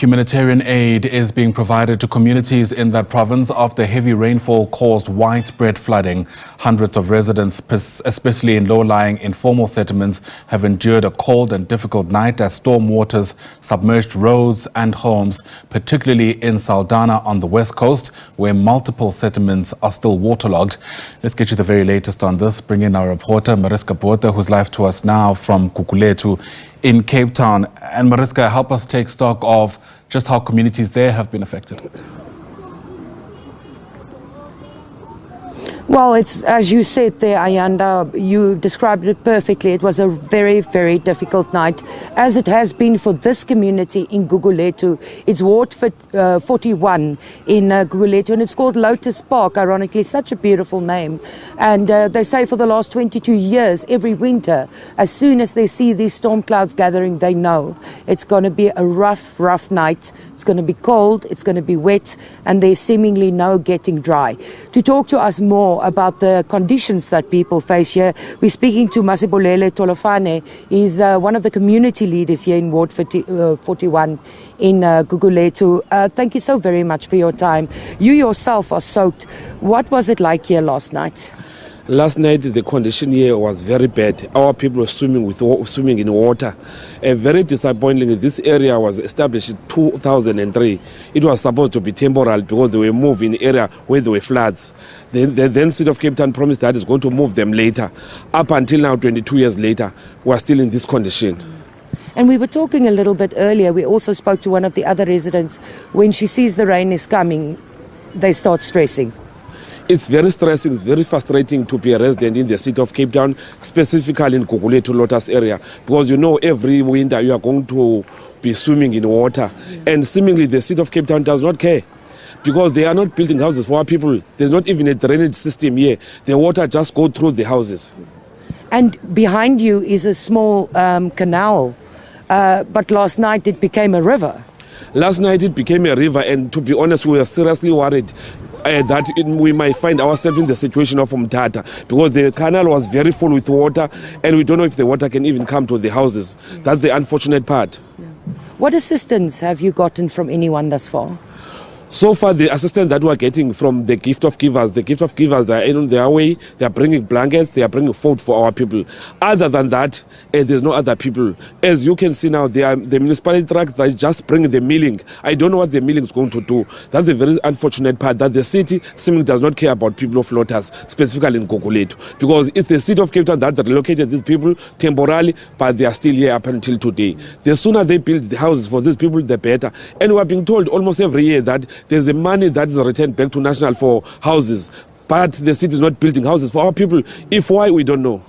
Humanitarian aid is being provided to communities in that province after heavy rainfall caused widespread flooding. Hundreds of residents, especially in low-lying informal settlements, have endured a cold and difficult night as stormwaters submerged roads and homes, particularly in Saldanha on the west coast, where multiple settlements are still waterlogged. Let's get you the very latest on this. Bring in our reporter, Mariska Botha, who's live to us now from Gugulethu in Cape Town. And Mariska, help us take stock of just how communities there have been affected. Well, it's as you said there, Ayanda, you described it perfectly. It was a very, very difficult night, as it has been for this community in Gugulethu. It's Ward 41 in Gugulethu, and it's called Lotus Park, ironically, such a beautiful name. And they say for the last 22 years, every winter, as soon as they see these storm clouds gathering, they know it's going to be a rough night. It's going to be cold, it's going to be wet, and there's seemingly no getting dry. To talk to us more about the conditions that people face here, we're speaking to Masibulele Tolofane. He's one of the community leaders here in Ward 41 in Gugulethu. Thank you so very much for your time. You yourself are soaked. What was it like here last night? Last night, the condition here was very bad. Our people were swimming in water. Very disappointing. This area was established in 2003. It was supposed to be temporal because they were moved in the area where there were floods. The then City of Cape Town promised that it's going to move them later. Up until now, 22 years later, we're still in this condition. And we were talking a little bit earlier. We also spoke to one of the other residents. When she sees the rain is coming, they start stressing. It's very stressing, it's very frustrating to be a resident in the City of Cape Town, specifically in Gugulethu Lotus area, because you know every winter you are going to be swimming in water, and seemingly the City of Cape Town does not care, because they are not building houses for our people. There's not even a drainage system here. The water just goes through the houses. And behind you is a small canal, but last night it became a river. Last night it became a river, and to be honest, we were seriously worried that we might find ourselves in the situation of Umtata, because the canal was very full with water, and we don't know if the water can even come to the houses. That's the unfortunate part. What assistance have you gotten from anyone thus far? So far, the assistance that we're getting from the Gift of Givers, they are on their way. They are bringing blankets, they are bringing food for our people. Other than that, there's no other people. As you can see now, the municipality trucks that just bring the milling. I don't know what the milling is going to do. That's the very unfortunate part, that the city seemingly does not care about people of Lotus, specifically in Gugulethu. Because it's the City of Cape Town that relocated these people temporarily, but they are still here up until today. The sooner they build the houses for these people, the better. And we are being told almost every year that there's a money that is returned back to National for houses, but the city is not building houses for our people. If why, we don't know.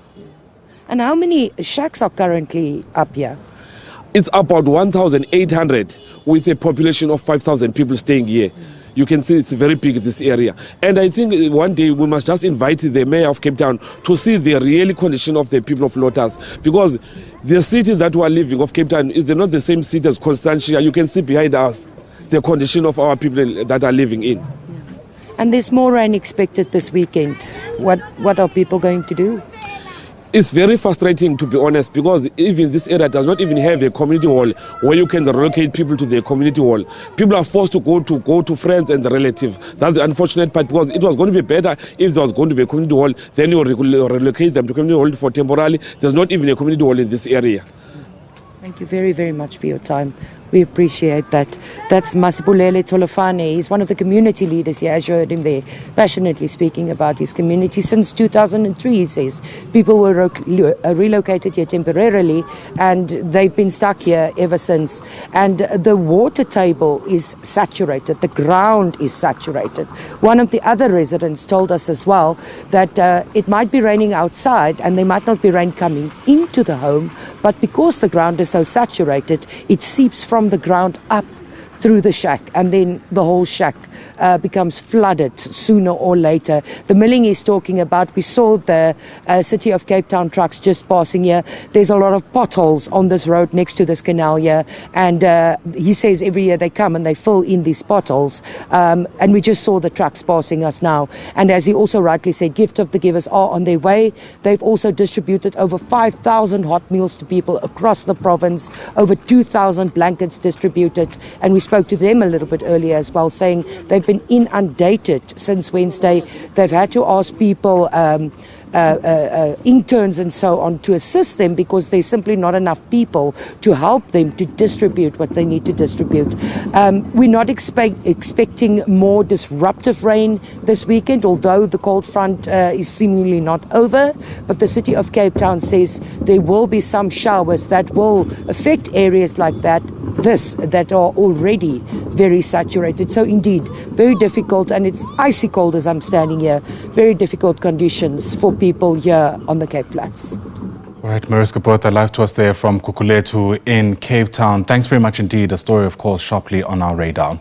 And how many shacks are currently up here? It's about 1,800 with a population of 5,000 people staying here. You can see it's very big, this area. And I think one day we must just invite the mayor of Cape Town to see the real condition of the people of Lotus. Because the city that we are living of Cape Town is not the same city as Constantia. You can see behind us the condition of our people that are living in. And there's more rain expected this weekend. What are people going to do? It's very frustrating, to be honest, because even this area does not even have a community hall where you can relocate people to the community hall. People are forced to go to friends and relatives. That's the unfortunate part, because it was going to be better if there was going to be a community hall. Then you relocate them to community hall for temporarily. There's not even a community hall in this area. Thank you very, very much for your time. We appreciate that. That's Masibulele Tolofane. He's one of the community leaders here, as you heard him there, passionately speaking about his community. Since 2003, he says, people were relocated here temporarily, and they've been stuck here ever since. And the water table is saturated. The ground is saturated. One of the other residents told us as well that it might be raining outside, and there might not be rain coming into the home, but because the ground is so saturated, it seeps from the ground up through the shack, and then the whole shack becomes flooded sooner or later. The milling he's talking about, we saw the City of Cape Town trucks just passing here. There's a lot of potholes on this road next to this canal here, and he says every year they come and they fill in these potholes, and we just saw the trucks passing us now. And as he also rightly said, Gift of the Givers are on their way. They've also distributed over 5,000 hot meals to people across the province, over 2,000 blankets distributed, and we spoke to them a little bit earlier as well, saying they've been inundated since Wednesday. They've had to ask people, interns and so on, to assist them because there's simply not enough people to help them to distribute what they need to distribute. We're not expecting more disruptive rain this weekend, although the cold front is seemingly not over. But the City of Cape Town says there will be some showers that will affect areas like that are already very saturated. So indeed, very difficult, and it's icy cold as I'm standing here. Very difficult conditions for people here on the Cape Flats. All right, Mariska Botha, live to us there from Gugulethu in Cape Town. Thanks very much indeed. A story, of course, sharply on our radar.